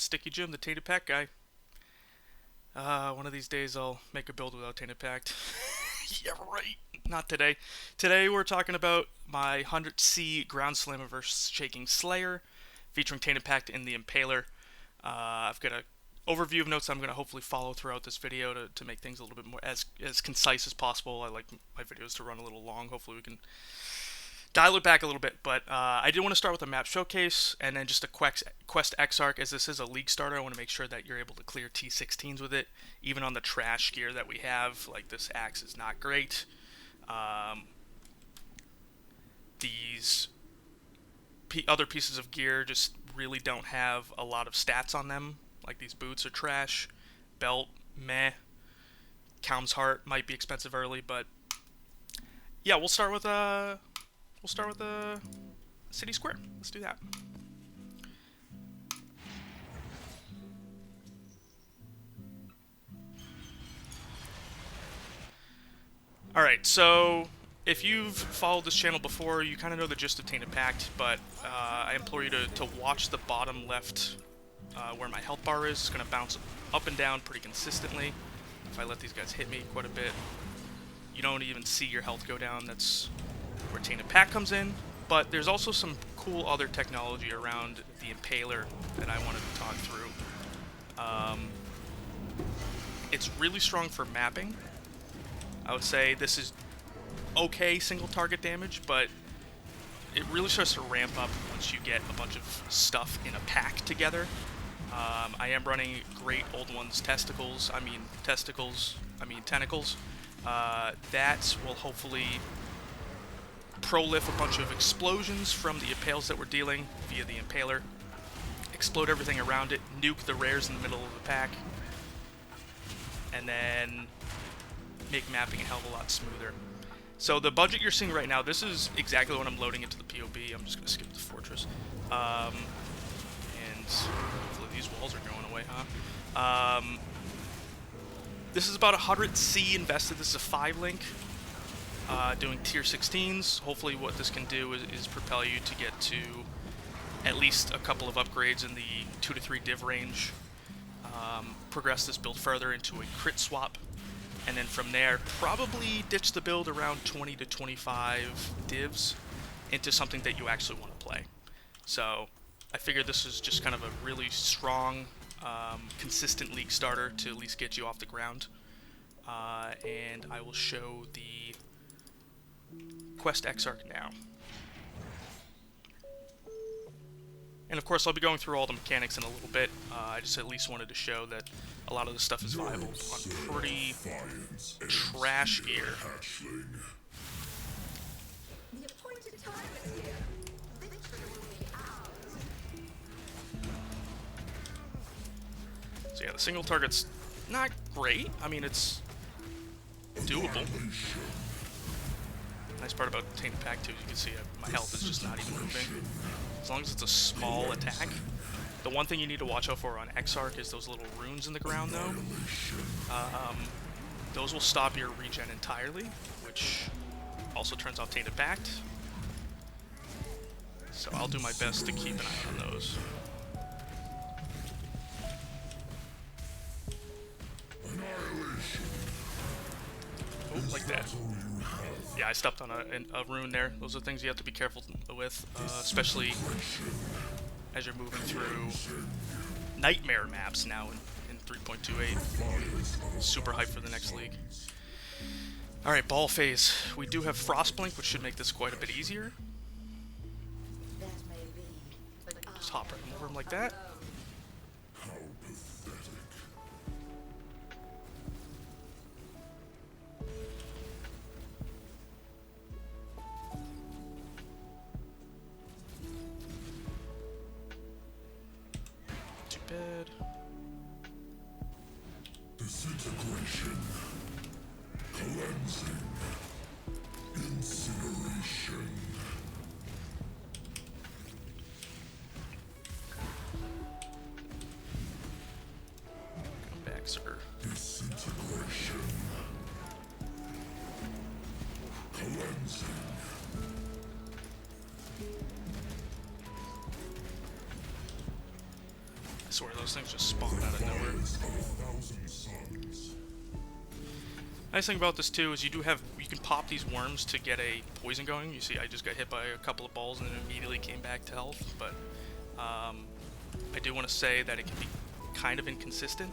Sticky Jim, the Tainted Pact guy. One of these days I'll make a build without Tainted Pact. Yeah, right. Not today. Today we're talking about my 100C Ground Slammer vs. Shaking Slayer, featuring Tainted Pact in the Impaler. I've got an overview of notes I'm going to hopefully follow throughout this video to make things a little bit more as concise as possible. I like my videos to run a little long. Hopefully we can dial it back a little bit, but I did want to start with a map showcase and then just a quest Exarch. As this is a league starter, I want to make sure that you're able to clear T16s with it, even on the trash gear that we have. Like, this axe is not great. These other pieces of gear just really don't have a lot of stats on them. Like, these boots are trash. Belt, meh. Calm's Heart might be expensive early, but yeah, we'll start with the city square. Let's do that. Alright, so if you've followed this channel before, you kind of know the gist of Tainted Pact, but I implore you to watch the bottom left where my health bar is. It's going to bounce up and down pretty consistently. If I let these guys hit me quite a bit, you don't even see your health go down. That's where Tainted Pact comes in. But there's also some cool other technology around the Impaler that I wanted to talk through. It's really strong for mapping. I would say this is okay single target damage, but it really starts to ramp up once you get a bunch of stuff in a pack together. I am running Great Old One's tentacles. That will hopefully prolif a bunch of explosions from the impales that we're dealing via the Impaler. Explode everything around it, nuke the rares in the middle of the pack, and then make mapping a hell of a lot smoother. So the budget you're seeing right now, this is exactly what I'm loading into the POB. I'm just going to skip the fortress. And hopefully these walls are going away, huh? This is about 100C invested. This is a 5-link. Doing tier 16s. Hopefully what this can do is propel you to get to at least a couple of upgrades in the 2 to 3 div range. Progress this build further into a crit swap. And then from there, probably ditch the build around 20 to 25 divs into something that you actually want to play. So I figured this is just kind of a really strong, consistent league starter to at least get you off the ground. And I will show the quest Exarch now. And of course I'll be going through all the mechanics in a little bit. I just at least wanted to show that a lot of this stuff is viable on pretty trash gear. So yeah, the single target's not great. I mean, it's doable. Nice part about Tainted Pact too, as you can see, my health is just not even moving. As long as it's a small attack. The one thing you need to watch out for on Exarch is those little runes in the ground, though. Those will stop your regen entirely, which also turns off Tainted Pact. So I'll do my best to keep an eye on those. Oh, like that. Yeah, I stepped on a rune there. Those are things you have to be careful with, especially as you're moving through nightmare maps now in 3.28. Super hyped for the next league. Alright, ball phase. We do have Frostblink, which should make this quite a bit easier. Just hop right over him like that. Bed. Disintegration, cleansing, incineration. Come back, sir. Disintegration, cleansing. swear, those things just spawn out of nowhere. Nice thing about this too is you can pop these worms to get a poison going. You see, I just got hit by a couple of balls and then immediately came back to health. But I do want to say that it can be kind of inconsistent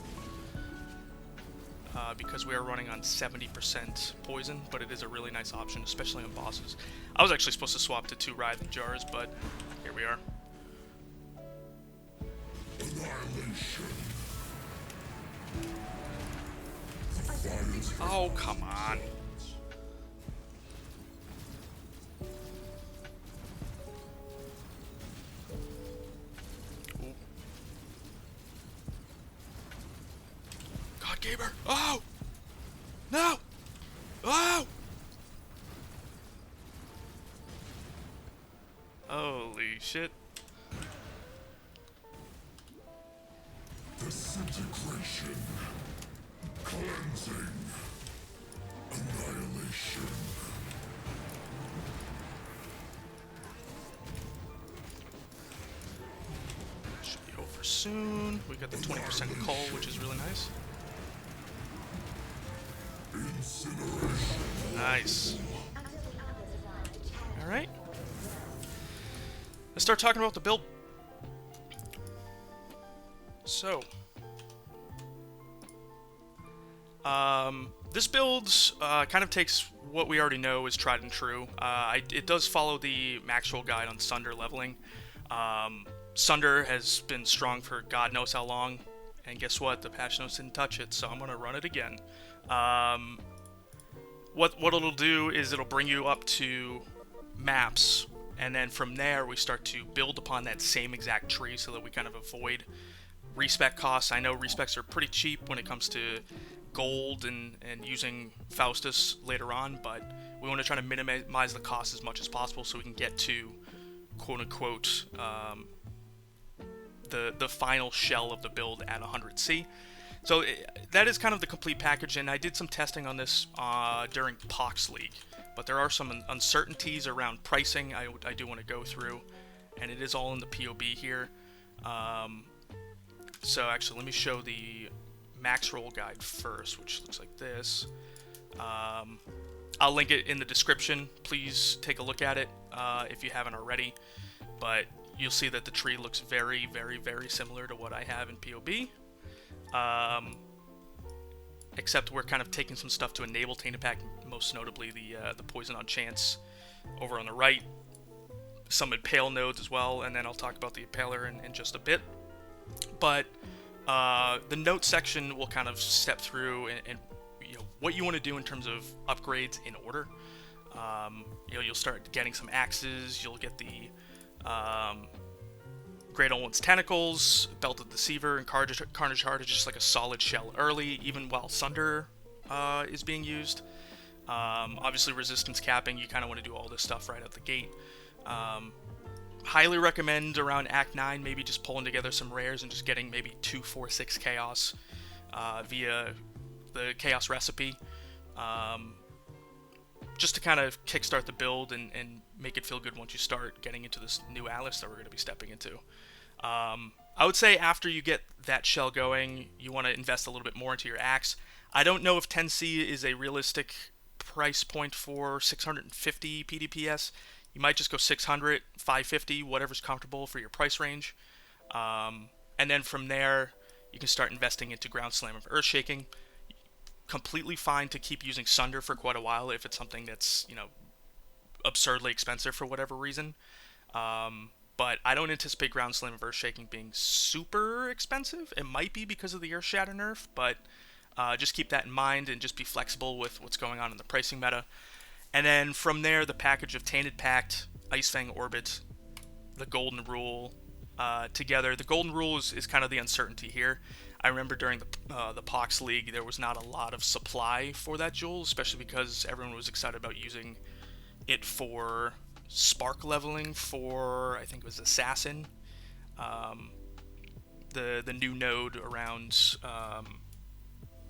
because we are running on 70% poison, but it is a really nice option, especially on bosses. I was actually supposed to swap to 2 writhing jars, but here we are. Annihilation. Oh, come on. Ooh. God, Gamer! Oh! No! Oh! Holy shit. Disintegration. Cleansing. Annihilation. Should be over soon. We got the 20% cull, which is really nice. Incineration. Nice. Alright. Let's start talking about the build. So, this build kind of takes what we already know is tried and true. It does follow the Maxwell guide on Sunder leveling. Sunder has been strong for God knows how long, and guess what? The patch notes didn't touch it, so I'm going to run it again. What it'll do is it'll bring you up to maps, and then from there we start to build upon that same exact tree so that we kind of avoid respec costs. I know respecs are pretty cheap when it comes to gold and using Faustus later on, but we want to try to minimize the cost as much as possible so we can get to quote-unquote the final shell of the build at 100C. So that is kind of the complete package, and I did some testing on this during Pact League, but there are some uncertainties around pricing I do want to go through, and it is all in the POB here. So actually, let me show the max roll guide first, which looks like this. I'll link it in the description. Please take a look at it if you haven't already. But you'll see that the tree looks very, very, very similar to what I have in POB. Except we're kind of taking some stuff to enable Tainted Pact, most notably the Poison on Chance over on the right. Some Impale nodes as well, and then I'll talk about the Impaler in just a bit. But the note section will kind of step through and you know what you want to do in terms of upgrades in order. You'll start getting some axes. You'll get the Great Old One's Tentacles, Belted Deceiver, and Carnage Heart is just like a solid shell early, even while Sunder is being used. Obviously, resistance capping. You kind of want to do all this stuff right out the gate. Highly recommend around Act 9 maybe just pulling together some rares and just getting maybe 2, 4, 6 Chaos via the Chaos recipe, just to kind of kickstart the build and make it feel good once you start getting into this new Alice that we're going to be stepping into. I would say after you get that shell going, you want to invest a little bit more into your axe. I don't know if 10C is a realistic price point for 650 PDPS. You might just go 600, 550, whatever's comfortable for your price range. And then from there, you can start investing into Ground Slam of Earthshaking. Completely fine to keep using Sunder for quite a while if it's something that's, you know, absurdly expensive for whatever reason. But I don't anticipate Ground Slam of Earthshaking being super expensive. It might be because of the Earth Shatter nerf, but just keep that in mind and just be flexible with what's going on in the pricing meta. And then from there, the package of Tainted Pact, Icefang Orbit, the Golden Rule together. The Golden Rule is kind of the uncertainty here. I remember during the Pact League, there was not a lot of supply for that jewel, especially because everyone was excited about using it for spark leveling for, I think it was Assassin, the new node around...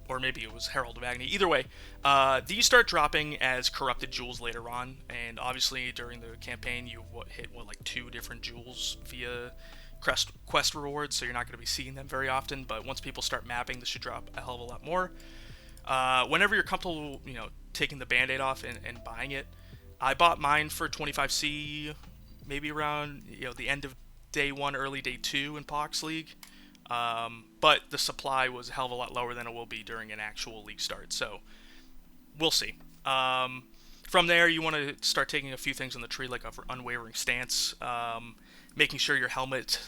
or maybe it was Herald of Agony. Either way, these start dropping as corrupted jewels later on, and obviously during the campaign you hit like 2 different jewels via quest rewards, so you're not going to be seeing them very often. But once people start mapping, this should drop a hell of a lot more. Whenever you're comfortable, taking the band-aid off and buying it, I bought mine for 25C, maybe around the end of day 1, early day 2 in Pox League. But the supply was a hell of a lot lower than it will be during an actual league start, so we'll see. From there, you want to start taking a few things on the tree, like an unwavering stance, making sure your helmet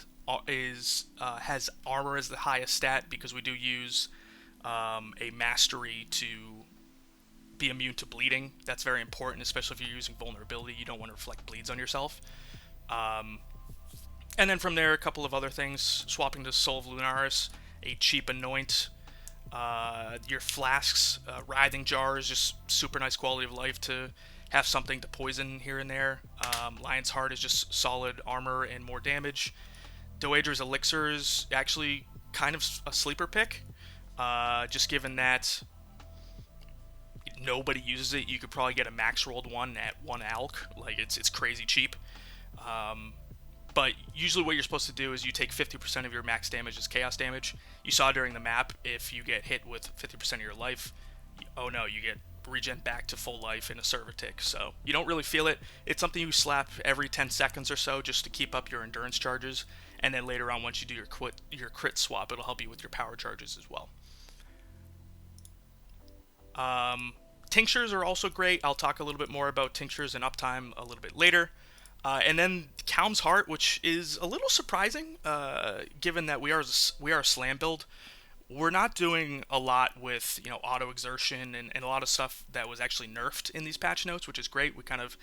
has armor as the highest stat, because we do use a mastery to be immune to bleeding. That's very important, especially if you're using vulnerability. You don't want to reflect bleeds on yourself. And then from there, a couple of other things. Swapping to Soul of Lunaris, a cheap anoint. Your flasks, writhing jars, just super nice quality of life to have something to poison here and there. Lion's Heart is just solid armor and more damage. Doedra's Elixir is actually kind of a sleeper pick, just given that nobody uses it. You could probably get a max rolled one at 1 alc. Like, it's crazy cheap. But usually what you're supposed to do is you take 50% of your max damage as chaos damage. You saw during the map, if you get hit with 50% of your life, you get regen back to full life in a server tick. So you don't really feel it. It's something you slap every 10 seconds or so just to keep up your endurance charges. And then later on, once you do your crit swap, it'll help you with your power charges as well. Tinctures are also great. I'll talk a little bit more about tinctures and uptime a little bit later. And then Calm's Heart, which is a little surprising, given that we are a slam build. We're not doing a lot with auto exertion and a lot of stuff that was actually nerfed in these patch notes, which is great. We kind of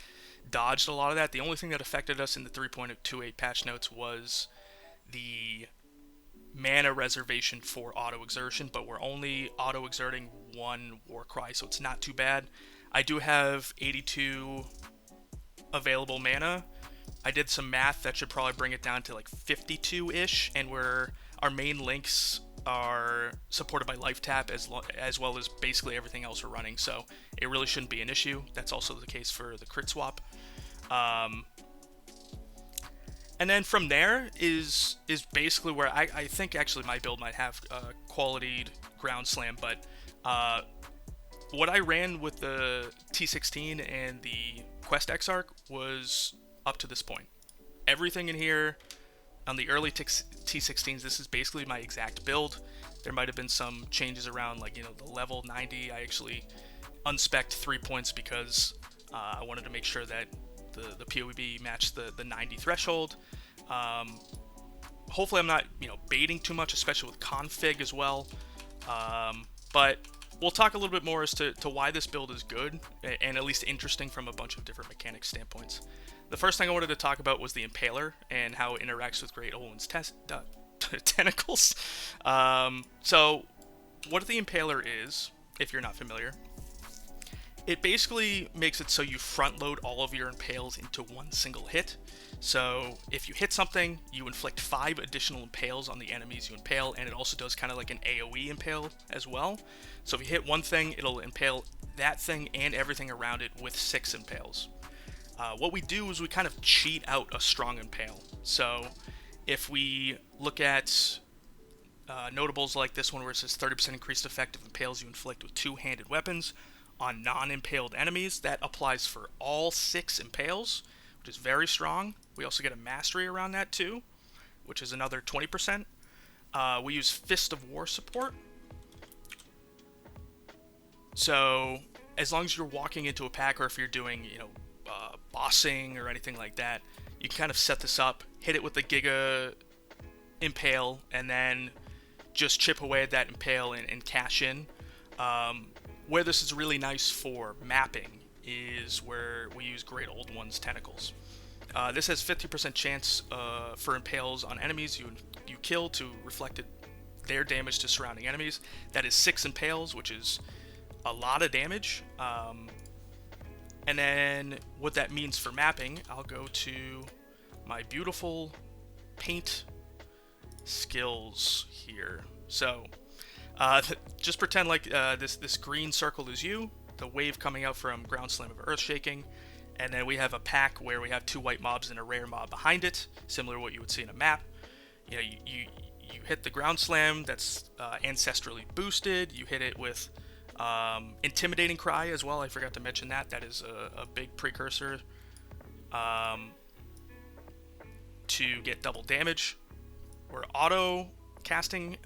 dodged a lot of that. The only thing that affected us in the 3.28 patch notes was the mana reservation for auto exertion, but we're only auto exerting 1 Warcry, so it's not too bad. I do have 82 available mana. I did some math that should probably bring it down to like 52-ish, and our main links are supported by life tap as well as basically everything else we're running, so it really shouldn't be an issue. That's also the case for the crit swap. And then from there is basically where I think actually my build might have qualityed ground slam, but what I ran with the T16 and the Quest Exarch was up to this point. Everything in here on the early T16s, this is basically my exact build. There might have been some changes around, like, the level 90. I actually unspec'd 3 points because I wanted to make sure that the PoE matched the 90 threshold. Hopefully I'm not, baiting too much, especially with config as well. But we'll talk a little bit more as to why this build is good and at least interesting from a bunch of different mechanic standpoints. The first thing I wanted to talk about was the Impaler and how it interacts with Great Olin's tentacles. So what the Impaler is, if you're not familiar, it basically makes it so you front load all of your impales into one single hit. So if you hit something, you inflict 5 additional impales on the enemies you impale, and it also does kind of like an AoE impale as well. So if you hit one thing, it'll impale that thing and everything around it with 6 impales. What we do is we kind of cheat out a strong impale. So if we look at notables like this one where it says 30% increased effective impales you inflict with 2-handed weapons on non-impaled enemies, that applies for all 6 impales, which is very strong. We also get a mastery around that too, which is another 20%. We use Fist of War support. So as long as you're walking into a pack, or if you're doing, bossing or anything like that, you can kind of set this up, hit it with the Giga Impale, and then just chip away at that Impale and cash in. Where this is really nice for mapping is where we use Great Old One's tentacles. This has 50% chance for impales on enemies you kill to reflect their damage to surrounding enemies. That is 6 impales, which is a lot of damage. And then what that means for mapping, I'll go to my beautiful paint skills here. So just pretend like this green circle is you, the wave coming out from Ground Slam of Earthshaking, and then we have a pack where we have 2 white mobs and a rare mob behind it, similar to what you would see in a map. you hit the ground slam that's ancestrally boosted. You hit it with intimidating cry as well. I forgot to mention that. That is a big precursor to get double damage. We're auto casting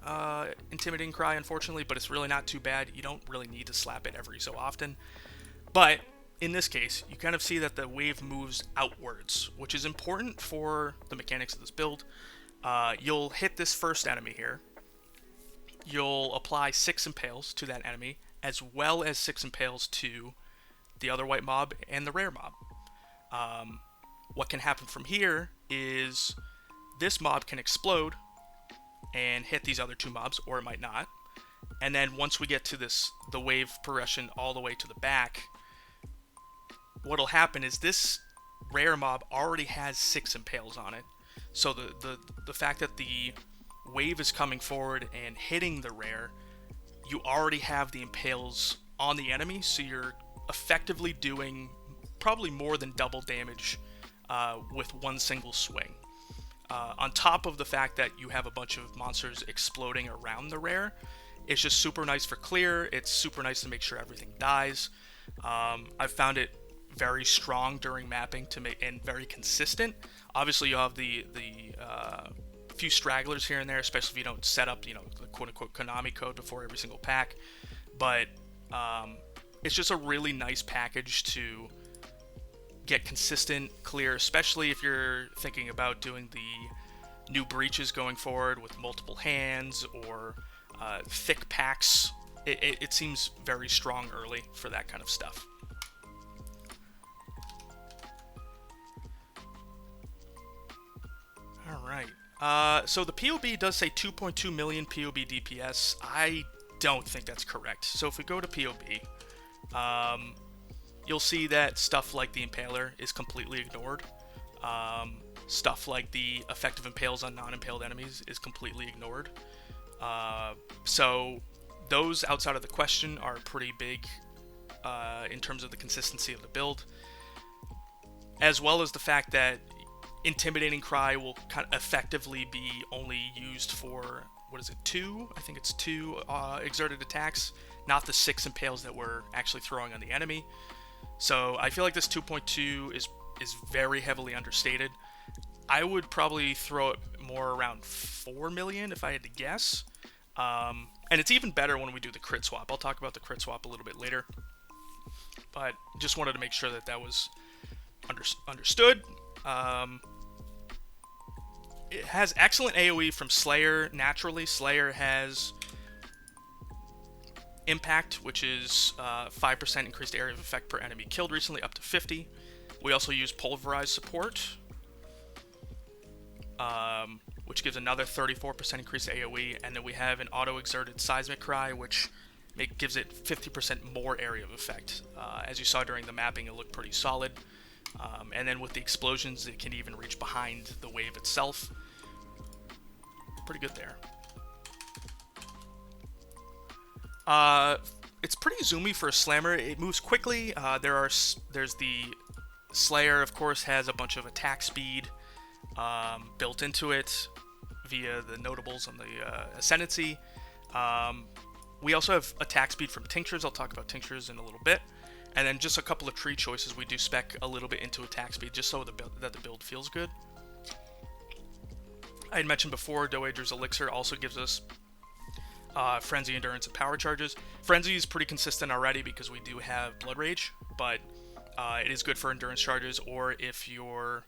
intimidating cry, unfortunately, but it's really not too bad. You don't really need to slap it every so often. But in this case, you kind of see that the wave moves outwards, which is important for the mechanics of this build. You'll hit this first enemy here. You'll apply 6 impales to that enemy, as well as 6 impales to the other white mob and the rare mob. What can happen from here is this mob can explode and hit these other 2 mobs, or it might not. And then once we get to the wave progression all the way to the back, what'll happen is this rare mob already has 6 impales on it. So the fact that the wave is coming forward and hitting the rare, you already have the impales on the enemy, so you're effectively doing probably more than double damage with one single swing. On top of the fact that you have a bunch of monsters exploding around the rare, it's just super nice for clear. It's super nice to make sure everything dies. I've found it very strong during mapping and very consistent. Obviously, you have the few stragglers here and there, especially if you don't set up, the quote-unquote Konami code before every single pack. But it's just a really nice package to get consistent, clear, especially if you're thinking about doing the new breaches going forward with multiple hands or thick packs. It seems very strong early for that kind of stuff. Alright, so the POB does say 2.2 million POB DPS. I don't think that's correct. So if we go to POB, you'll see that stuff like the Impaler is completely ignored. Stuff like the effective impales on non-impaled enemies is completely ignored. So those outside of the question are pretty big in terms of the consistency of the build, as well as the fact that intimidating cry will kind of effectively be only used for, what is it, 2? I think it's 2 exerted attacks, not the 6 impales that we're actually throwing on the enemy. So I feel like this 2.2 is very heavily understated. I would probably throw it more around 4 million if I had to guess. And it's even better when we do the crit swap. I'll talk about the crit swap a little bit later. But just wanted to make sure that was understood. It has excellent AoE from Slayer naturally. Slayer has Impact, which is 5% increased area of effect per enemy killed recently, up to 50. We also use Pulverize support, which gives another 34% increased AoE. And then we have an auto-exerted Seismic Cry, which gives it 50% more area of effect. As you saw during the mapping, it looked pretty solid. And then with the explosions, it can even reach behind the wave itself. Pretty good there. It's pretty zoomy for a slammer. It moves quickly. There's the Slayer, of course, has a bunch of attack speed built into it via the notables on the Ascendancy. We also have attack speed from Tinctures. I'll talk about Tinctures in a little bit. And then just a couple of tree choices. We do spec a little bit into attack speed just so that the build feels good. I had mentioned before, Dowager's Elixir also gives us Frenzy, Endurance, and Power charges. Frenzy is pretty consistent already because we do have Blood Rage, but it is good for Endurance charges, or if your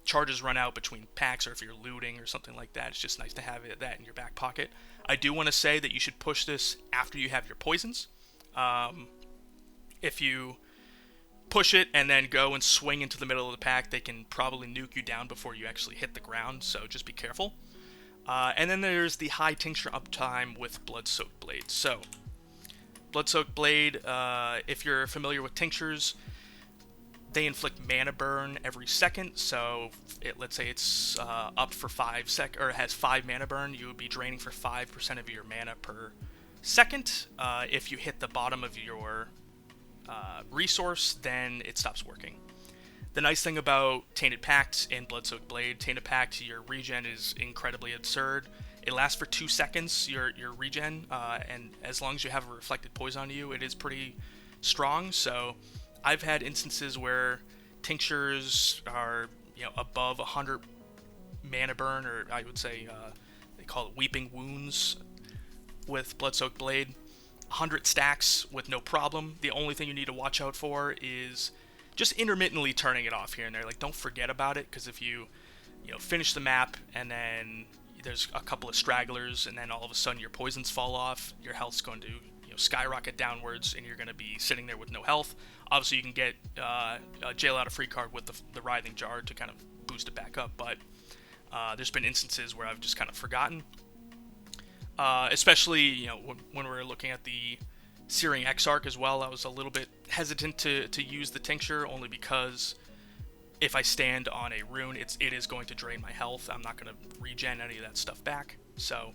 charges run out between packs, or if you're looting or something like that, it's just nice to have that in your back pocket. I do want to say that you should push this after you have your poisons. If you push it and then go and swing into the middle of the pack, they can probably nuke you down before you actually hit the ground, so just be careful. And then there's the high tincture uptime with Blood-Soaked Blade. So, Blood-Soaked Blade, if you're familiar with tinctures, they inflict mana burn every second. So, let's say it's up for 5 or it has 5 mana burn, you would be draining for 5% of your mana per second. If you hit the bottom of your resource, then it stops working. The nice thing about Tainted Pact and Bloodsoaked Blade, Tainted Pact, your regen is incredibly absurd. It lasts for 2 seconds, your regen, and as long as you have a reflected poison on you, it is pretty strong. So I've had instances where tinctures are above 100 mana burn, or I would say they call it Weeping Wounds with Bloodsoaked Blade. 100 stacks with no problem. The only thing you need to watch out for is just intermittently turning it off here and there. Like, don't forget about it, because if you finish the map and then there's a couple of stragglers and then all of a sudden your poisons fall off, your health's going to skyrocket downwards and you're going to be sitting there with no health. Obviously, you can get a jail out of free card with the Writhing Jar to kind of boost it back up, but there's been instances where I've just kind of forgotten. Especially, when we're looking at the Searing Exarch as well, I was a little bit hesitant to use the tincture, only because if I stand on a rune, it is going to drain my health. I'm not going to regen any of that stuff back, so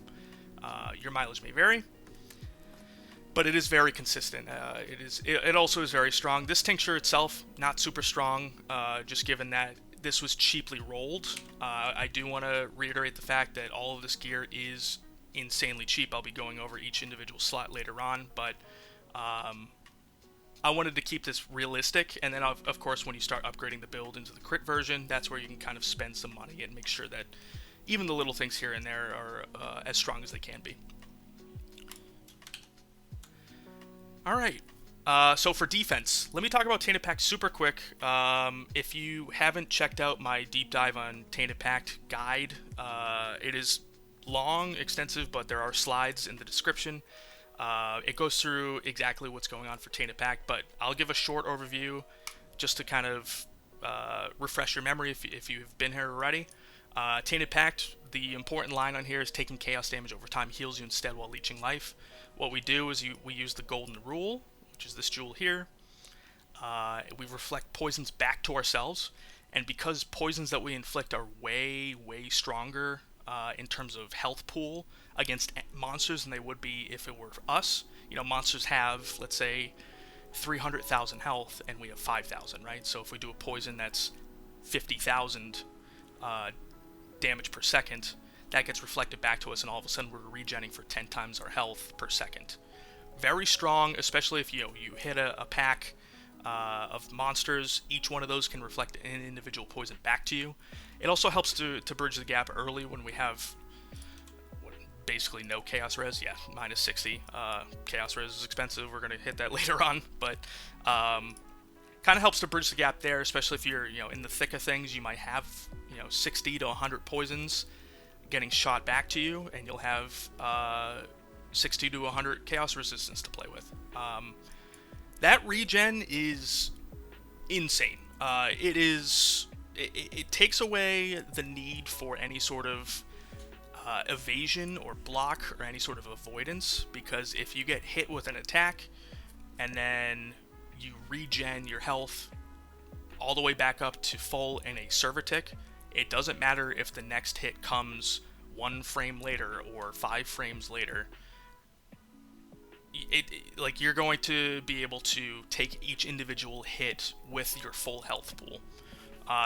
your mileage may vary, but it is very consistent. It also is very strong. This tincture itself, not super strong, just given that this was cheaply rolled. I do want to reiterate the fact that all of this gear is insanely cheap. I'll be going over each individual slot later on, but I wanted to keep this realistic, and then of course when you start upgrading the build into the crit version, that's where you can kind of spend some money and make sure that even the little things here and there are as strong as they can be. Alright, so for defense, let me talk about Tainted Pact super quick. If you haven't checked out my deep dive on Tainted Pact guide, it is long, extensive, but there are slides in the description. It goes through exactly what's going on for Tainted Pact, but I'll give a short overview just to kind of refresh your memory if you've been here already. Tainted Pact, the important line on here is taking chaos damage over time heals you instead while leeching life. What we do is we use the golden rule, which is this jewel here. We reflect poisons back to ourselves, and because poisons that we inflict are way, way stronger in terms of health pool against monsters than they would be if it were us. Monsters have, let's say, 300,000 health and we have 5,000, right? So if we do a poison that's 50,000 damage per second, that gets reflected back to us, and all of a sudden we're regenerating for 10 times our health per second. Very strong, especially if you hit a pack of monsters. Each one of those can reflect an individual poison back to you. It also helps to bridge the gap early when we have basically no chaos res. Yeah, minus 60. Chaos res is expensive. We're going to hit that later on, but kind of helps to bridge the gap there, especially if you're in the thick of things. You might have 60 to 100 poisons getting shot back to you, and you'll have 60 to 100 chaos resistance to play with. That regen is insane. It takes away the need for any sort of evasion or block or any sort of avoidance, because if you get hit with an attack and then you regen your health all the way back up to full in a server tick, it doesn't matter if the next hit comes 1 frame later or 5 frames later. Like, you're going to be able to take each individual hit with your full health pool.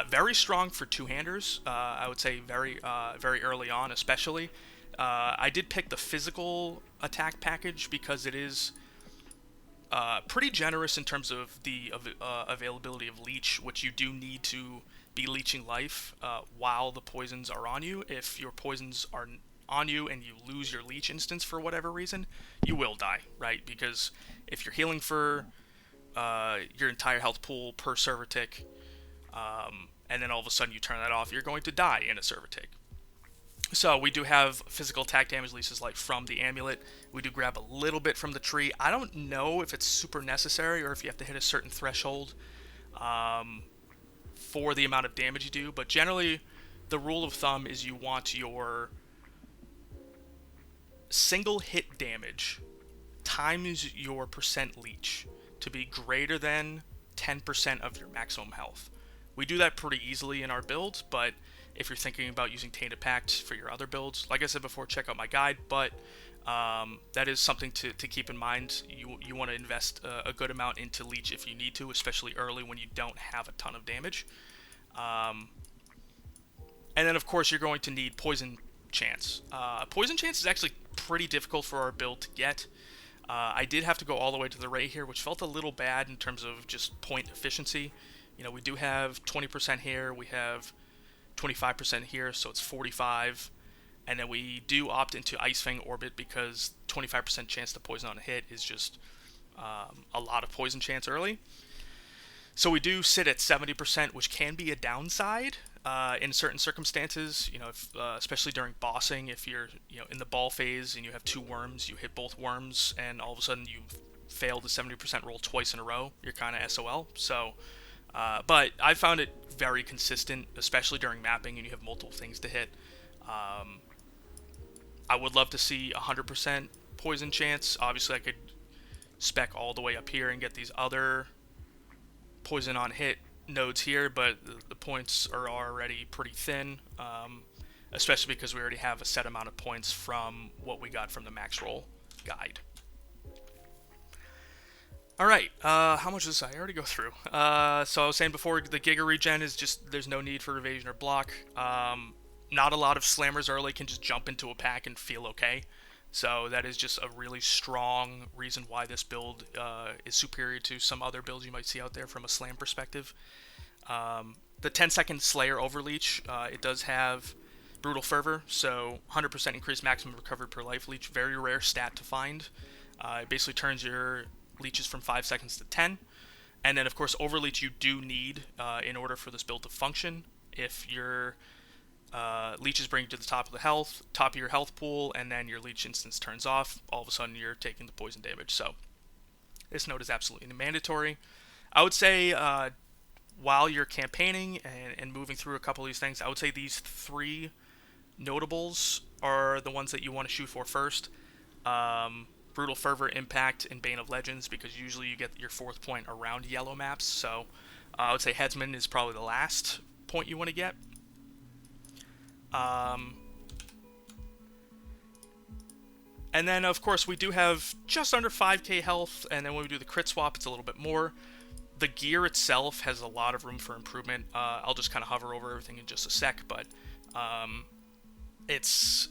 Very strong for two-handers, I would say very early on especially. I did pick the physical attack package because it is pretty generous in terms of the availability of leech, which you do need to be leeching life while the poisons are on you. If your poisons are on you and you lose your leech instance for whatever reason, you will die, right? Because if you're healing for your entire health pool per server tick, and then all of a sudden you turn that off, you're going to die in a server tick. So we do have physical attack damage leases like from the amulet. We do grab a little bit from the tree. I don't know if it's super necessary or if you have to hit a certain threshold for the amount of damage you do, but generally the rule of thumb is you want your single hit damage times your percent leech to be greater than 10% of your maximum health. We do that pretty easily in our build, but if you're thinking about using Tainted Pact for your other builds. Like I said before, check out my guide, but that is something to keep in mind. You want to invest a good amount into Leech if you need to, especially early when you don't have a ton of damage. And then, of course, you're going to need Poison Chance. Poison Chance is actually pretty difficult for our build to get. I did have to go all the way to the Ray here, which felt a little bad in terms of just point efficiency. You know, we do have 20% here, we have 25% here, so it's 45. And then we do opt into Ice Fang Orbit because 25% chance to poison on a hit is just a lot of poison chance early. So we do sit at 70%, which can be a downside in certain circumstances. You know, if, especially during bossing, if you're in the ball phase and you have 2 worms, you hit both worms, and all of a sudden you fail the 70% roll twice in a row, you're kind of SOL. So, but I found it very consistent, especially during mapping and you have multiple things to hit. I would love to see 100% poison chance. Obviously, I could spec all the way up here and get these other poison on hit nodes here, but the points are already pretty thin, especially because we already have a set amount of points from what we got from the max roll guide. Alright, how much is this? I already go through. So I was saying before, the Giga Regen is just, there's no need for evasion or block. Not a lot of slammers early can just jump into a pack and feel okay. So that is just a really strong reason why this build is superior to some other builds you might see out there from a slam perspective. The 10-second Slayer Overleech, it does have Brutal Fervor, so 100% increased maximum recovery per life leech. Very rare stat to find. It basically turns your leeches from 5 seconds to 10. And then, of course, Overleech you do need in order for this build to function. If your leeches bring you to the top of your health pool, and then your leech instance turns off, all of a sudden you're taking the poison damage. So this node is absolutely mandatory. I would say while you're campaigning and moving through a couple of these things, I would say these 3 notables are the ones that you want to shoot for first. Brutal Fervor, Impact, and Bane of Legends, because usually you get your 4th point around yellow maps. So I would say Headsman is probably the last point you want to get. And then, of course, we do have just under 5k health, and then when we do the crit swap, it's a little bit more. The gear itself has a lot of room for improvement. I'll just kind of hover over everything in just a sec, but it's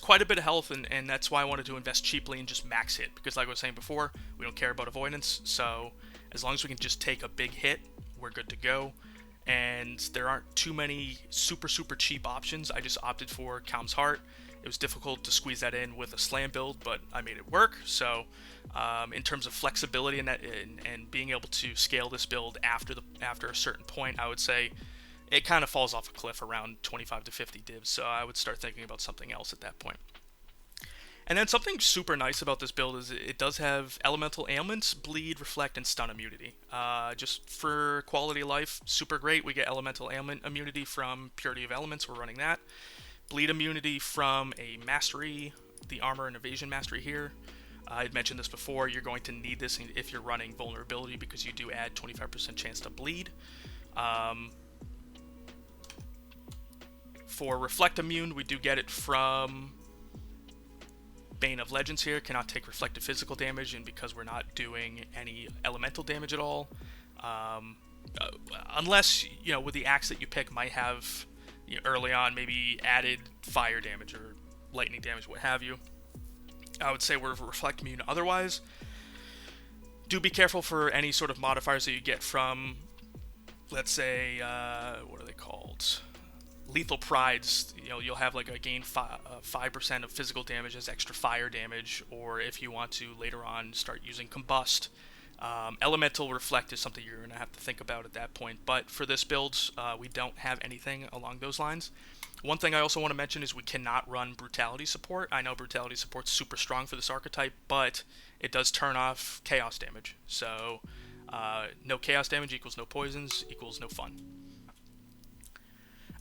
quite a bit of health, and that's why I wanted to invest cheaply and just max hit, because like I was saying before, we don't care about avoidance, so as long as we can just take a big hit, we're good to go. And there aren't too many super cheap options. I just opted for Calm's Heart. It was difficult to squeeze that in with a slam build, but I made it work. So in terms of flexibility and being able to scale this build after a certain point, I would say it kind of falls off a cliff around 25 to 50 divs, so I would start thinking about something else at that point. And then something super nice about this build is it does have elemental ailments, bleed, reflect, and stun immunity. Just for quality of life, super great. We get elemental ailment immunity from Purity of Elements, we're running that. Bleed immunity from a mastery, the armor and evasion mastery here. I had mentioned this before, you're going to need this if you're running vulnerability, because you do add 25% chance to bleed. For reflect immune, we do get it from Bane of Legends here. Cannot take reflective physical damage, and because we're not doing any elemental damage at all, unless with the axe that you pick might have early on maybe added fire damage or lightning damage, what have you, I would say we're reflect immune. Otherwise, do be careful for any sort of modifiers that you get from, let's say, what are they called? Lethal Prides. You'll have like a gain 5% of physical damage as extra fire damage, or if you want to later on start using Combust. Elemental Reflect is something you're going to have to think about at that point, but for this build, we don't have anything along those lines. One thing I also want to mention is we cannot run Brutality support. I know Brutality support's super strong for this archetype, but it does turn off Chaos damage. So no Chaos damage equals no poisons equals no fun.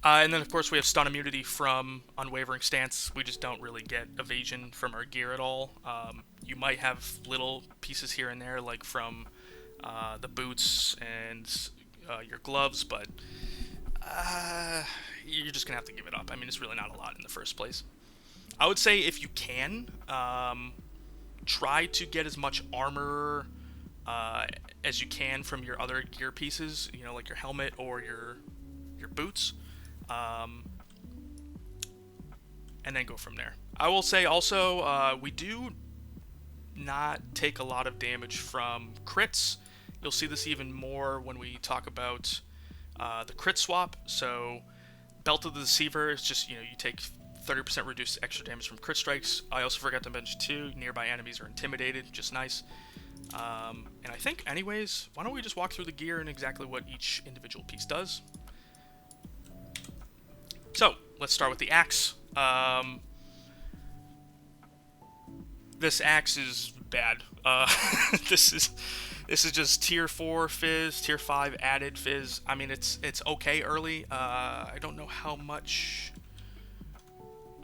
And then, of course, we have stun immunity from Unwavering Stance. We just don't really get evasion from our gear at all. You might have little pieces here and there, like from the boots and your gloves, but You're just gonna have to give it up. I mean, it's really not a lot in the first place. I would say if you can, try to get as much armor as you can from your other gear pieces. You know, like your helmet or your boots, and then go from there. I will say also, we do not take a lot of damage from crits. You'll see this even more when we talk about the crit swap. So, Belt of the Deceiver is just, you take 30% reduced extra damage from crit strikes. I also forgot to mention too, nearby enemies are intimidated, just nice. And I think, anyways, why don't we just walk through the gear and exactly what each individual piece does. So, let's start with the axe. This axe is bad. This is just tier 4 fizz, tier 5 added fizz. I mean, it's okay early. I don't know how much.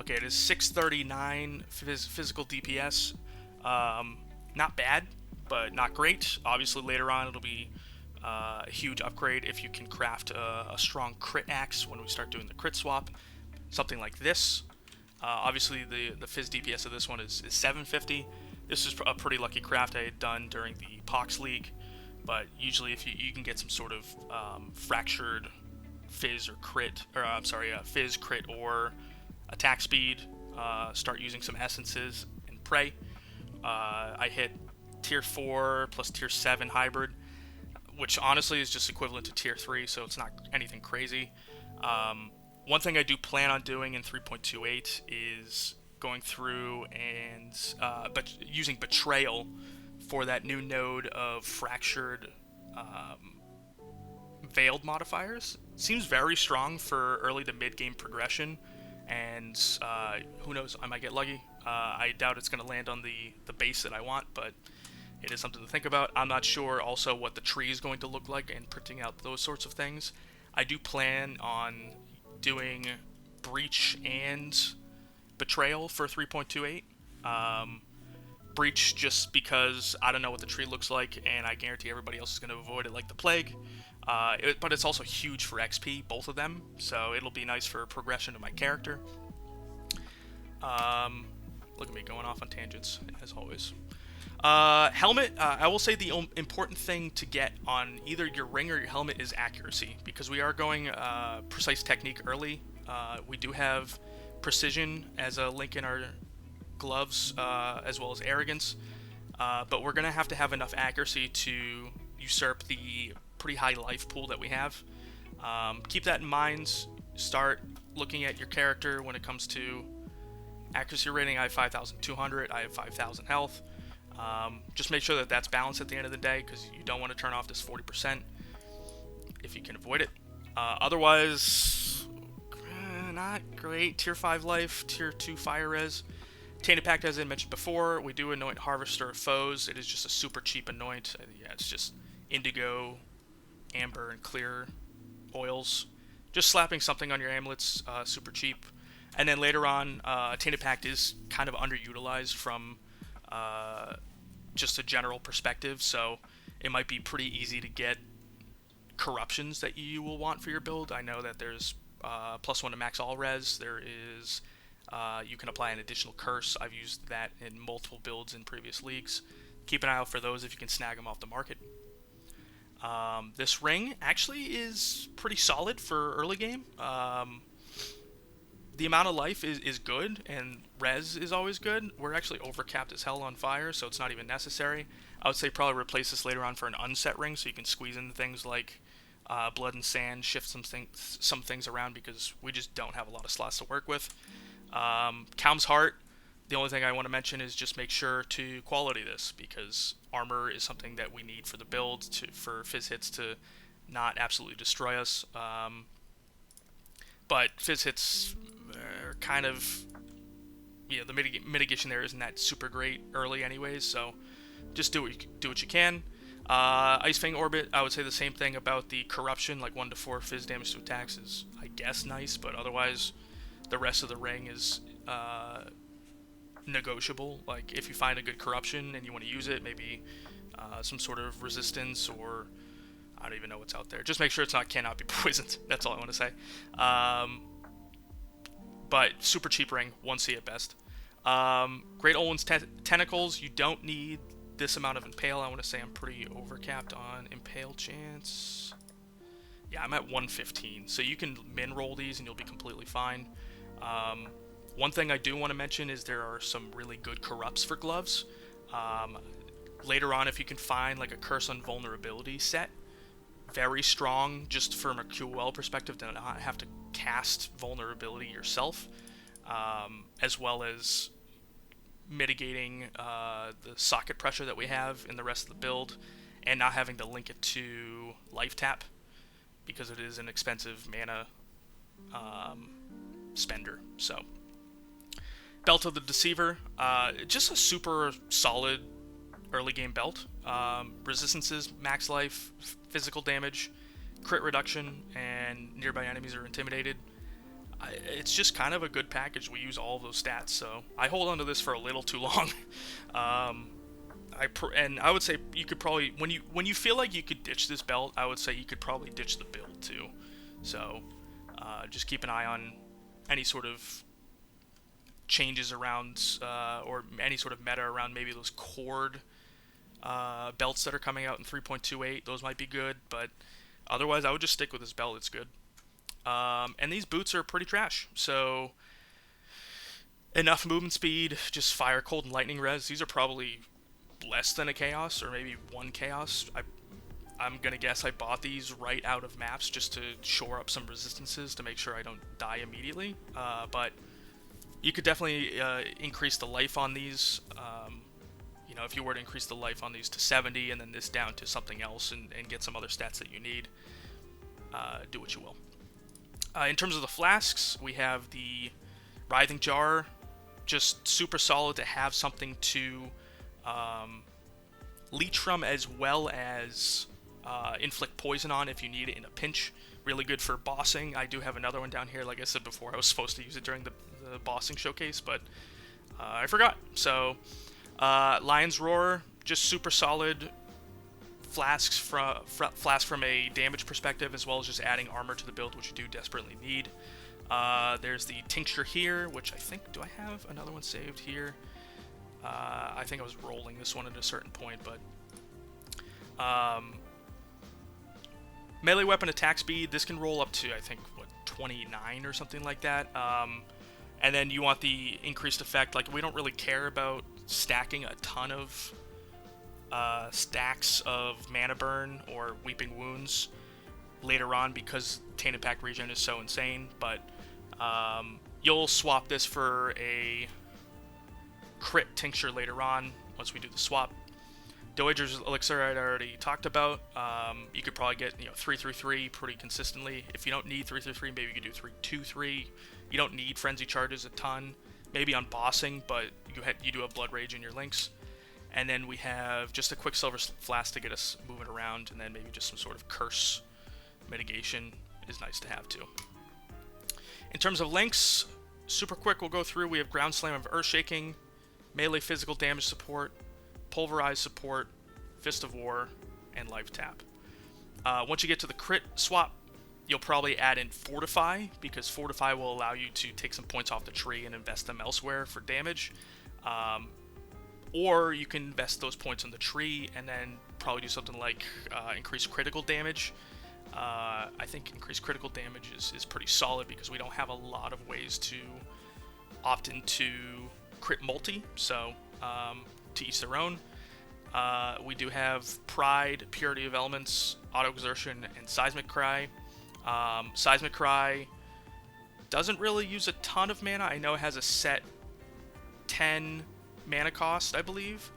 Okay, it is 639 physical DPS. Not bad, but not great. Obviously, later on it'll be a huge upgrade if you can craft a strong crit axe when we start doing the crit swap. Something like this. Obviously, the fizz DPS of this one is 750. This is a pretty lucky craft I had done during the Pox League, but usually if you can get some sort of fractured fizz or crit, or I'm sorry, fizz, crit, or attack speed, start using some essences and pray. I hit tier 4 plus tier 7 hybrid, which honestly is just equivalent to tier 3, so it's not anything crazy. One thing I do plan on doing in 3.28 is going through and but using Betrayal for that new node of fractured veiled modifiers. Seems very strong for early to mid game progression, and who knows, I might get lucky. I doubt it's going to land on the base that I want, but it is something to think about. I'm not sure also what the tree is going to look like and printing out those sorts of things. I do plan on doing Breach and Betrayal for 3.28. Breach just because I don't know what the tree looks like, and I guarantee everybody else is going to avoid it like the plague. But it's also huge for XP, both of them, so it'll be nice for progression of my character. Look at me going off on tangents, as always. Helmet, I will say the important thing to get on either your ring or your helmet is accuracy, because we are going precise technique early. We do have precision as a link in our gloves, as well as arrogance, but we're going to have enough accuracy to usurp the pretty high life pool that we have. Keep that in mind. Start looking at your character when it comes to accuracy rating. I have 5,200, I have 5,000 health. Just make sure that that's balanced at the end of the day, because you don't want to turn off this 40% if you can avoid it. Otherwise, not great. Tier 5 life, tier 2 fire res. Tainted Pact, as I mentioned before, we do anoint Harvester of Foes. It is just a super cheap anoint. Yeah, it's just indigo, amber, and clear oils. Just slapping something on your amulets, super cheap. And then later on, Tainted Pact is kind of underutilized from just a general perspective, so it might be pretty easy to get corruptions that you will want for your build. I know that there's +1 to max all res. There is you can apply an additional curse. I've used that in multiple builds in previous leagues. Keep an eye out for those if you can snag them off the market. This ring actually is pretty solid for early game. The amount of life is good, and res is always good. We're actually overcapped as hell on fire, so it's not even necessary. I would say probably replace this later on for an unset ring, so you can squeeze in things like blood and sand, shift some things around, because we just don't have a lot of slots to work with. Calm's Heart, the only thing I want to mention is just make sure to quality this, because armor is something that we need for the build, for fizz hits to not absolutely destroy us. But fizz hits are kind of, the mitigation there isn't that super great early anyways, so just do what you can. Ice Fang Orbit, I would say the same thing about the corruption, like 1 to 4 fizz damage to attacks is, I guess, nice, but otherwise the rest of the ring is negotiable. Like, if you find a good corruption and you want to use it, maybe some sort of resistance, or I I don't even know what's out there. Just make sure it's not cannot be poisoned. That's all I want to say. But super cheap ring, 1C at best. Great Olwen's Tentacles. You don't need this amount of Impale. I want to say I'm pretty overcapped on Impale chance. Yeah, I'm at 115. So you can min roll these and you'll be completely fine. One thing I do want to mention is there are some really good corrupts for gloves. Later on, if you can find like a Curse on Vulnerability set, very strong just from a QOL perspective to not have to cast vulnerability yourself, as well as mitigating the socket pressure that we have in the rest of the build, and not having to link it to life tap because it is an expensive mana spender. So Belt of the Deceiver, just a super solid early game belt. Resistances, max life, physical damage, crit reduction, and nearby enemies are intimidated. It's just kind of a good package. We use all of those stats, so I hold on to this for a little too long. And I would say you could probably, when you feel like you could ditch this belt, I would say you could probably ditch the build too. So just keep an eye on any sort of changes around or any sort of meta around maybe those cord belts that are coming out in 3.28. Those might be good, but otherwise I would just stick with this belt. It's good. And these boots are pretty trash, so enough movement speed, just fire, cold, and lightning res. These are probably less than a chaos, or maybe one chaos. I'm gonna guess I bought these right out of maps just to shore up some resistances to make sure I don't die immediately. But you could definitely increase the life on these. You know, if you were to increase the life on these to 70 and then this down to something else and get some other stats that you need, do what you will. In terms of the flasks, we have the Writhing Jar, just super solid to have something to leech from, as well as inflict poison on if you need it in a pinch. Really good for bossing. I do have another one down here. Like I said before, I was supposed to use it during the bossing showcase, but I forgot. So Lion's Roar, just super solid flasks from a damage perspective, as well as just adding armor to the build, which you do desperately need. There's the Tincture here, which I think, do I have another one saved here? I think I was rolling this one at a certain point, but melee weapon attack speed, this can roll up to, I think, what, 29 or something like that. And then you want the increased effect. Like, we don't really care about stacking a ton of stacks of mana burn or weeping wounds later on because Tainted Pact regen is so insane, but you'll swap this for a crit tincture later on once we do the swap. Dowager's Elixir I'd already talked about. You could probably get 3-3-3 pretty consistently. If you don't need 3-3-3, maybe you could do 2-2-3. You don't need Frenzy Charges a ton. Maybe on bossing, but you do have Blood Rage in your links. And then we have just a Quicksilver Flask to get us moving around, and then maybe just some sort of curse mitigation is nice to have too. In terms of links, super quick we'll go through. We have Ground Slam of Earthshaking, melee physical damage support, Pulverize support, Fist of War, and Life Tap. Once you get to the crit swap, you'll probably add in Fortify, because Fortify will allow you to take some points off the tree and invest them elsewhere for damage. Or you can invest those points on the tree and then probably do something like increase critical damage. I think increased critical damage is pretty solid because we don't have a lot of ways to opt into crit multi, so to each their own. We do have Pride, Purity of Elements, Auto Exertion, and Seismic Cry. Seismic Cry doesn't really use a ton of mana. I know it has a set 10 mana cost, I believe.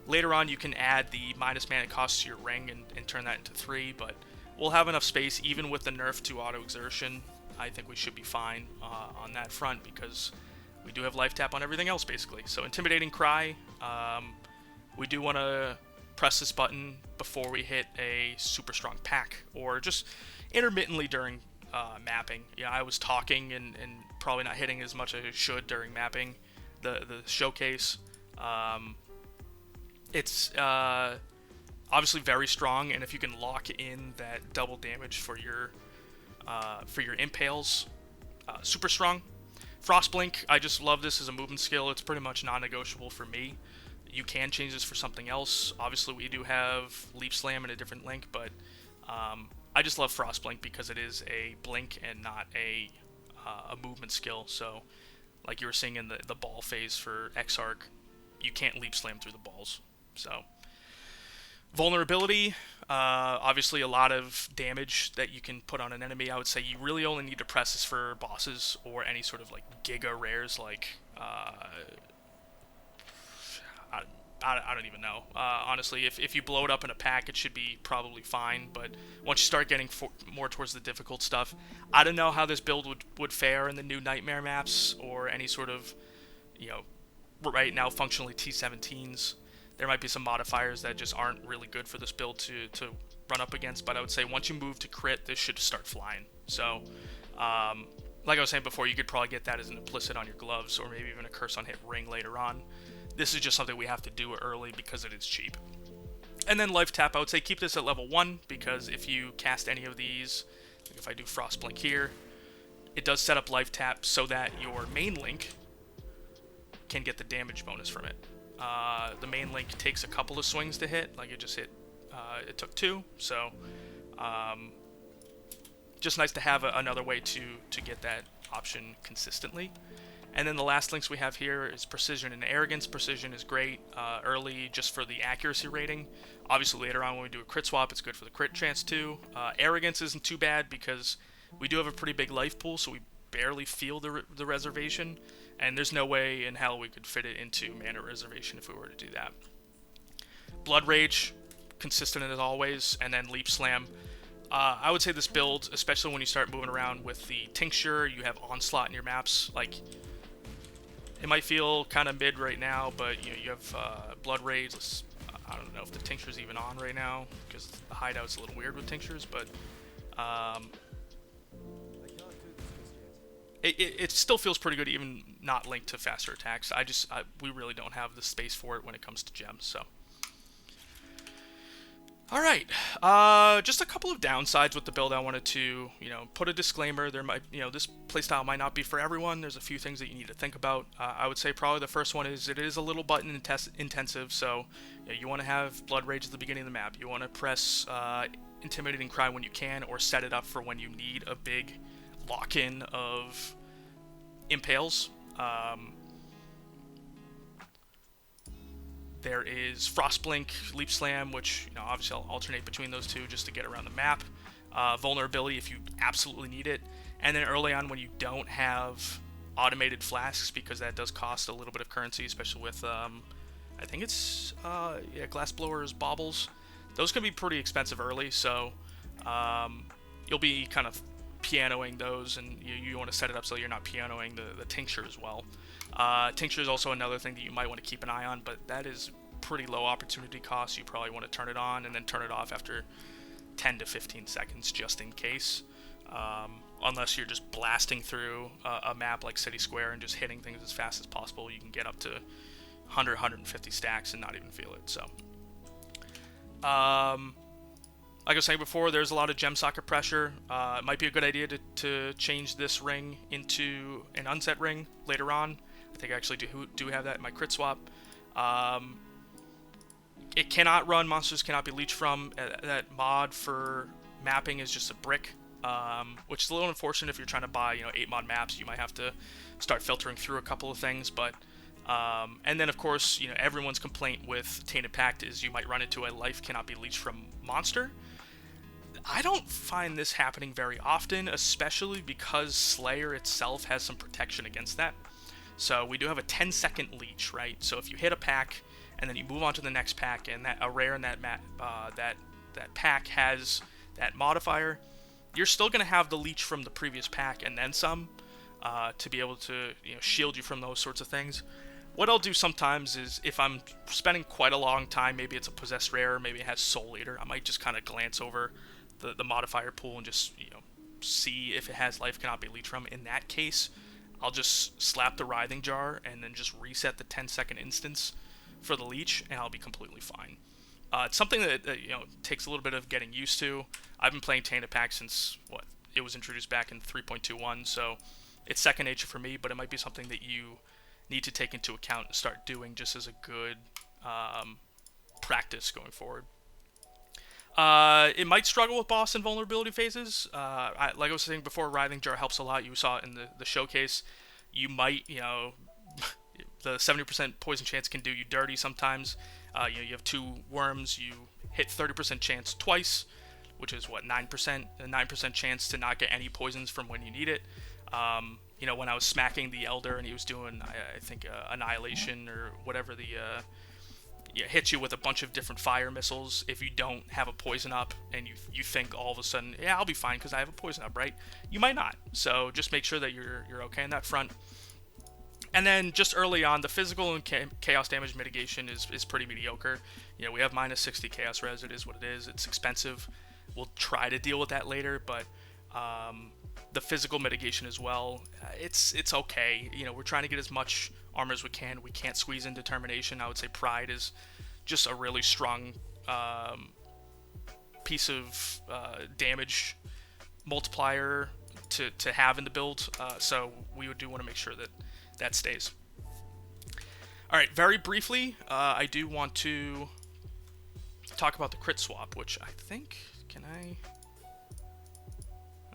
Later on you can add the minus mana cost to your ring and turn that into 3, but we'll have enough space even with the nerf to Auto Exertion. I think we should be fine on that front because we do have life tap on everything else basically. So Intimidating Cry, we do want to press this button before we hit a super strong pack, or just intermittently during mapping. Yeah, I was talking and probably not hitting as much as I should during mapping the showcase. It's obviously very strong, and if you can lock in that double damage for your impales, super strong. Frostblink, I just love this as a movement skill. It's pretty much non-negotiable for me. You can change this for something else. Obviously, we do have Leap Slam in a different link, but I just love Frostblink because it is a blink and not a movement skill. So, like you were seeing in the ball phase for Exarch, you can't Leap Slam through the balls. So, vulnerability, obviously a lot of damage that you can put on an enemy. I would say you really only need to press this for bosses or any sort of like GIGA rares, like I don't even know. Honestly, if you blow it up in a pack, it should be probably fine. But once you start getting more towards the difficult stuff, I don't know how this build would fare in the new Nightmare maps or any sort of, right now functionally T17s. There might be some modifiers that just aren't really good for this build to run up against. But I would say once you move to crit, this should start flying. So, like I was saying before, you could probably get that as an implicit on your gloves or maybe even a curse on hit ring later on. This is just something we have to do early because it is cheap. And then life tap, I would say keep this at level 1 because if you cast any of these, like if I do Frostblink here, it does set up life tap so that your main link can get the damage bonus from it. The main link takes a couple of swings to hit, like it just hit, it took 2, so just nice to have another way to get that option consistently. And then the last links we have here is Precision and Arrogance. Precision is great early just for the accuracy rating. Obviously later on when we do a crit swap, it's good for the crit chance too. Arrogance isn't too bad because we do have a pretty big life pool, so we barely feel the reservation. And there's no way in hell we could fit it into mana reservation if we were to do that. Blood Rage, consistent as always, and then Leap Slam. I would say this build, especially when you start moving around with the Tincture, you have Onslaught in your maps, like... It might feel kind of mid right now, but you have Blood Rage. I don't know if the Tincture's even on right now, because the hideout's a little weird with Tinctures, but it still feels pretty good, even not linked to faster attacks. We really don't have the space for it when it comes to gems, so. Alright, just a couple of downsides with the build I wanted to, put a disclaimer. There might, this playstyle might not be for everyone. There's a few things that you need to think about. I would say probably the first one is it is a little button intensive, so you want to have Blood Rage at the beginning of the map. You want to press Intimidating Cry when you can, or set it up for when you need a big lock-in of Impales. There is Frostblink, Leap Slam, which obviously I'll alternate between those two just to get around the map. Vulnerability if you absolutely need it. And then early on when you don't have automated flasks, because that does cost a little bit of currency, especially with, I think it's, Glassblower's Baubles. Those can be pretty expensive early, so you'll be kind of pianoing those, and you want to set it up so you're not pianoing the Tincture as well. Tincture is also another thing that you might want to keep an eye on, but that is pretty low opportunity cost. You probably want to turn it on and then turn it off after 10 to 15 seconds just in case. Unless you're just blasting through a map like City Square and just hitting things as fast as possible, you can get up to 100, 150 stacks and not even feel it. So, like I was saying before, there's a lot of gem socket pressure. It might be a good idea to change this ring into an unset ring later on. I think I actually do have that in my crit swap. It cannot run, monsters cannot be leached from. That mod for mapping is just a brick, which is a little unfortunate if you're trying to buy 8 mod maps. You might have to start filtering through a couple of things, but and then of course everyone's complaint with Tainted Pact is you might run into a life cannot be leached from monster. I don't find this happening very often, especially because Slayer itself has some protection against that. So we do have a 10-second leech, right? So if you hit a pack and then you move on to the next pack, and a rare in that pack has that modifier, you're still going to have the leech from the previous pack and then some to be able to shield you from those sorts of things. What I'll do sometimes is if I'm spending quite a long time, maybe it's a possessed rare, maybe it has Soul Eater, I might just kind of glance over the modifier pool and just see if it has life cannot be leached from. In that case, I'll just slap the Writhing Jar and then just reset the 10-second instance for the leech, and I'll be completely fine. It's something that you know takes a little bit of getting used to. I've been playing Tainted Pact since what it was introduced back in 3.21, so it's second nature for me. But it might be something that you need to take into account and start doing just as a good practice going forward. It might struggle with boss and vulnerability phases. Like I was saying before, Writhing Jar helps a lot. You saw it in the showcase. You might, you know, the 70% poison chance can do you dirty sometimes. You know, you have 2 worms. You hit 30% chance twice, which is what 9%, a 9% chance to not get any poisons from when you need it. You know, when I was smacking the Elder and he was doing, I think, Annihilation or whatever the hits you with a bunch of different fire missiles. If you don't have a poison up and you think all of a sudden, yeah, I'll be fine because I have a poison up, right? You might not. So just make sure that you're okay on that front. And then just early on, the physical and chaos damage mitigation is pretty mediocre. You know, we have minus 60 chaos res. It is what it is. It's expensive. We'll try to deal with that later, but the physical mitigation as well, it's okay. You know, we're trying to get as much armor as we can. We can't squeeze in determination. I would say pride is just a really strong piece of damage multiplier to have in the build. So we do want to make sure that that stays. All right, very briefly, I do want to talk about the crit swap, which I think, can I?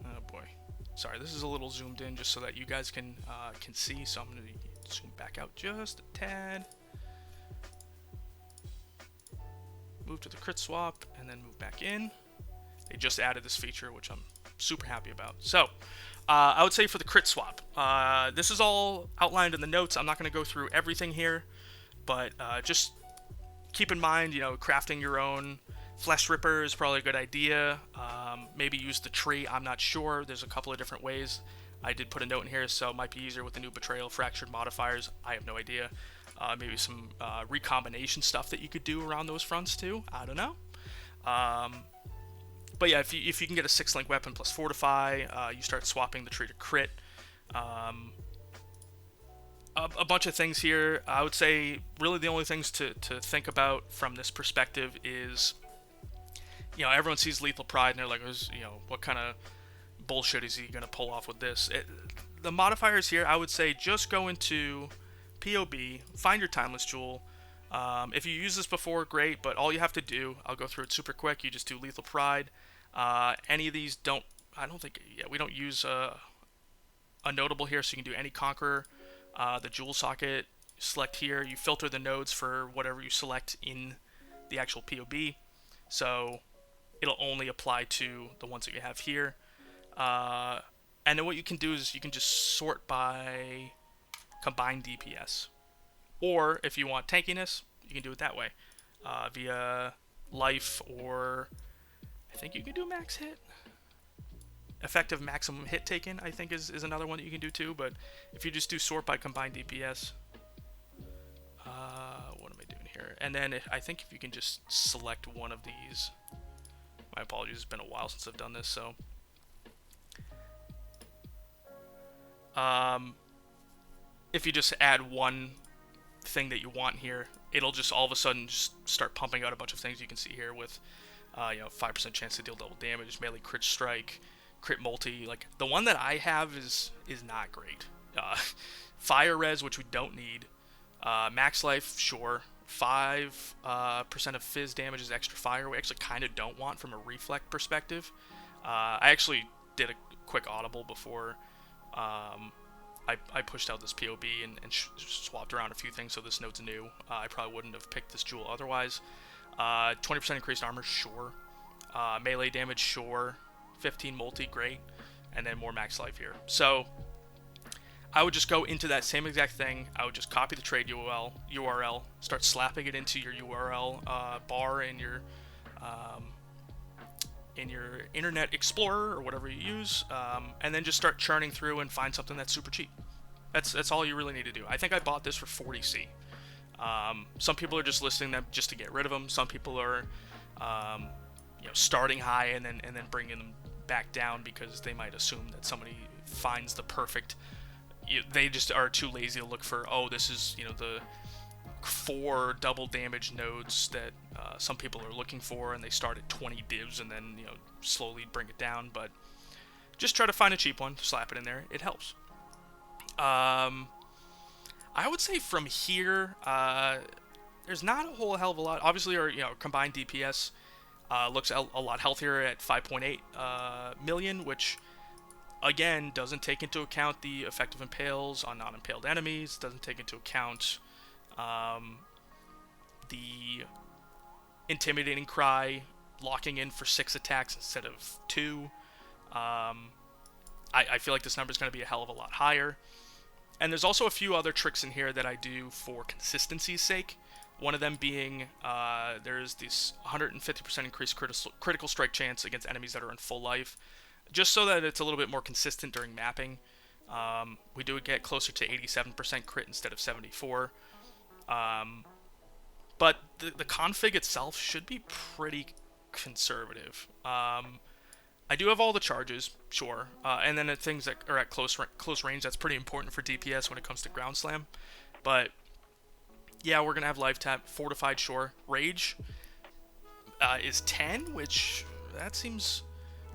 Oh boy, sorry, this is a little zoomed in just so that you guys can see. So I'm gonna zoom back out just a tad. Move to the crit swap and then move back in. They just added this feature, which I'm super happy about. So I would say for the crit swap, this is all outlined in the notes. I'm not going to go through everything here, but just keep in mind, you know, crafting your own Flesh Ripper is probably a good idea. Maybe use the tree. I'm not sure. There's a couple of different ways. I did put a note in here, so it might be easier with the new Betrayal Fractured modifiers. I have no idea. Maybe some recombination stuff that you could do around those fronts too. I don't know. But yeah, if you can get a 6-link weapon plus Fortify, you start swapping the tree to crit. A bunch of things here. I would say really the only things to think about from this perspective is, you know, everyone sees Lethal Pride and they're like, you know, what kind of bullshit is he going to pull off with this? The modifiers here, I would say just go into POB, find your Timeless Jewel. If you use this before, great, but all you have to do, I'll go through it super quick, you just do Lethal Pride. Any of these we don't use a notable here, so you can do any Conqueror. The Jewel Socket, select here, you filter the nodes for whatever you select in the actual POB, so it'll only apply to the ones that you have here. And then what you can do is you can just sort by combined DPS. Or if you want tankiness, you can do it that way. Via life, or I think you can do max hit. Effective maximum hit taken, I think, is another one that you can do too. But if you just do sort by combined DPS, what am I doing here? And then I think if you can just select one of these. My apologies, it's been a while since I've done this, so. If you just add one thing that you want here, it'll just all of a sudden just start pumping out a bunch of things you can see here with, you know, 5% chance to deal double damage, melee crit strike, crit multi. Like the one that I have is not great. Fire res, which we don't need. Max life, sure. 5% of fizz damage is extra fire. We actually kind of don't want from a reflect perspective. I actually did a quick audible before I pushed out this POB and swapped around a few things, so this node's new. I probably wouldn't have picked this jewel otherwise. 20% increased armor, sure. Melee damage, sure. 15 multi, great. And then more max life here. So I would just go into that same exact thing. I would just copy the trade URL, start slapping it into your URL bar in your Internet Explorer or whatever you use, and then just start churning through and find something that's super cheap. That's all you really need to do. I think I bought this for 40C. Some people are just listing them just to get rid of them. Some people are, you know, starting high and then bringing them back down because they might assume that somebody finds the perfect. They just are too lazy to look for. Oh, this is, you know, the 4 double damage nodes that some people are looking for, and they start at 20 divs and then slowly bring it down. But just try to find a cheap one, slap it in there. It helps. I would say from here, there's not a whole hell of a lot. Obviously, our combined DPS looks a lot healthier at 5.8 million, which again doesn't take into account the effective impales on non-impaled enemies. Doesn't take into account the intimidating cry locking in for 6 attacks instead of 2. I feel like this number is going to be a hell of a lot higher. And there's also a few other tricks in here that I do for consistency's sake. One of them being there's this 150% increased critical strike chance against enemies that are in full life, just so that it's a little bit more consistent during mapping. We do get closer to 87% crit instead of 74. But the config itself should be pretty conservative. I do have all the charges, sure, and then at things that are at close range, that's pretty important for DPS when it comes to ground slam. But yeah, we're gonna have life tap, fortified, sure. Rage is 10, which that seems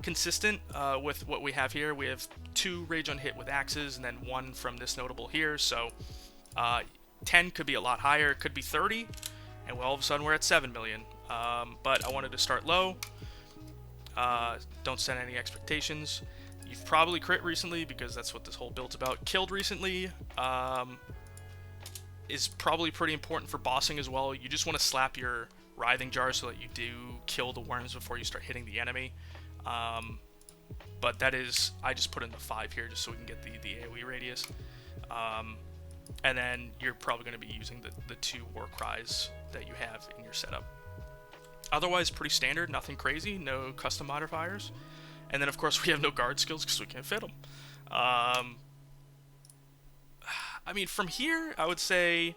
consistent with what we have here. We have 2 rage on hit with axes, and then 1 from this notable here. So 10 could be a lot higher. It could be 30, and all of a sudden we're at 7 million. But I wanted to start low. Don't set any expectations. You've probably crit recently, because that's what this whole build's about. Killed recently is probably pretty important for bossing as well. You just want to slap your writhing jar so that you do kill the worms before you start hitting the enemy. But that is, I just put in the 5 here just so we can get the AoE radius. And then you're probably going to be using the 2 war cries that you have in your setup. Otherwise, pretty standard, nothing crazy, no custom modifiers. And then, of course, we have no guard skills because we can't fit them. I mean, from here, I would say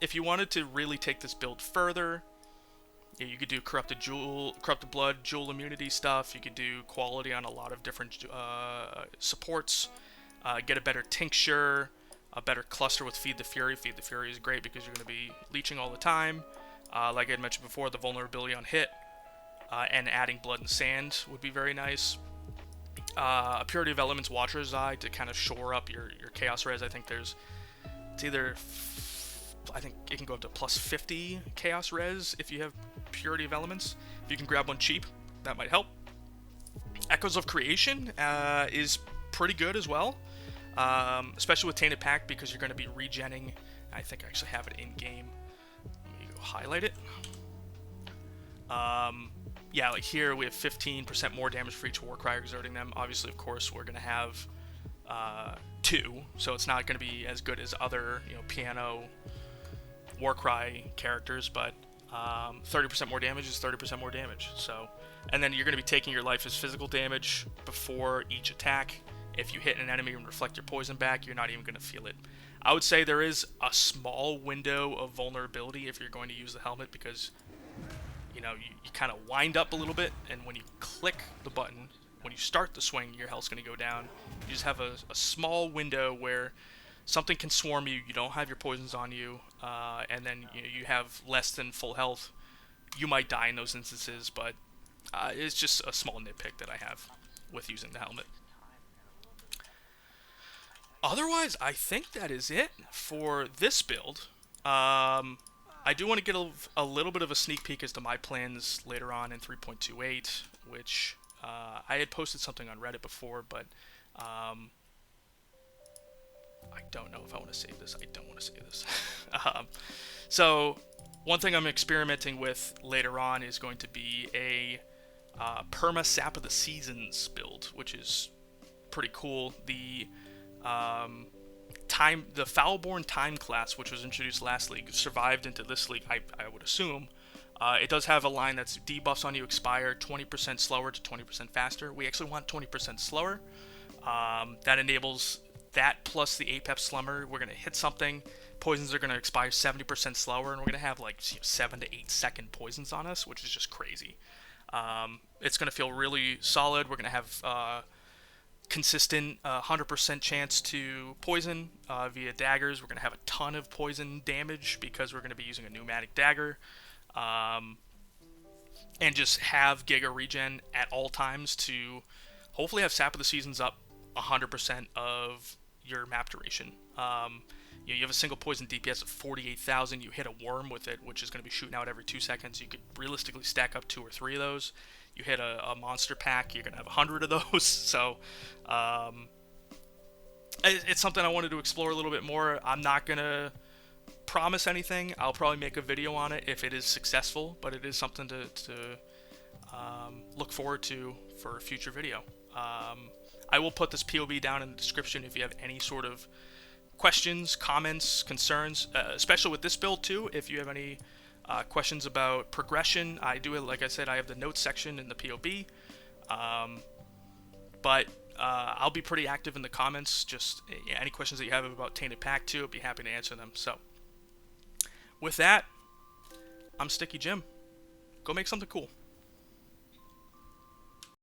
if you wanted to really take this build further, you could do corrupted blood, jewel immunity stuff. You could do quality on a lot of different supports. Get a better tincture, a better cluster with Feed the Fury. Feed the Fury is great because you're going to be leeching all the time. Like I had mentioned before, the vulnerability on hit and adding blood and sand would be very nice. A Purity of Elements Watcher's Eye to kind of shore up your Chaos Res. I think I think it can go up to plus 50 Chaos Res if you have Purity of Elements. If you can grab one cheap, that might help. Echoes of Creation is pretty good as well, especially with Tainted Pact, because you're going to be regenning. I think I actually have it in game. Let me go highlight it. Yeah, like here we have 15% more damage for each Warcry exerting them. Obviously, of course, we're going to have 2, so it's not going to be as good as other, piano Warcry characters, but 30% more damage is 30% more damage. So, and then you're going to be taking your life as physical damage before each attack. If you hit an enemy and reflect your poison back, you're not even going to feel it. I would say there is a small window of vulnerability if you're going to use the helmet, because you kind of wind up a little bit, and when you click the button, when you start the swing, your health's going to go down. You just have a small window where something can swarm you, you don't have your poisons on you, and then you have less than full health. You might die in those instances, but it's just a small nitpick that I have with using the helmet. Otherwise, I think that is it for this build. I do want to get a little bit of a sneak peek as to my plans later on in 3.28, which I had posted something on Reddit before, but I don't know if I want to save this. I don't want to save this. So one thing I'm experimenting with later on is going to be a perma Sap of the Seasons build, which is pretty cool. The Foulborn Time class, which was introduced last league, survived into this league, I would assume. It does have a line that's debuffs on you expire 20% slower to 20% faster. We actually want 20% slower. That enables that plus the Apep Slumber. We're going to hit something, poisons are going to expire 70% slower, and we're going to have like 7 to 8 second poisons on us, which is just crazy. It's going to feel really solid. We're going to have consistent 100% chance to poison via daggers. We're going to have a ton of poison damage because we're going to be using a pneumatic dagger. And just have Giga Regen at all times to hopefully have Sap of the Seasons up 100% of your map duration. You have a single poison DPS of 48,000. You hit a worm with it, which is going to be shooting out every 2 seconds. You could realistically stack up 2 or 3 of those. You hit a monster pack, you're going to have 100 of those. So it's something I wanted to explore a little bit more. I'm not going to promise anything. I'll probably make a video on it if it is successful, but it is something to look forward to for a future video. I will put this POV down in the description if you have any sort of questions, comments, concerns, especially with this build too. If you have any questions about progression, I do it, like I said, I have the notes section in the POV. But I'll be pretty active in the comments. Just any questions that you have about Tainted Pact 2, I'd be happy to answer them. So with that, I'm Sticky Jim. Go make something cool.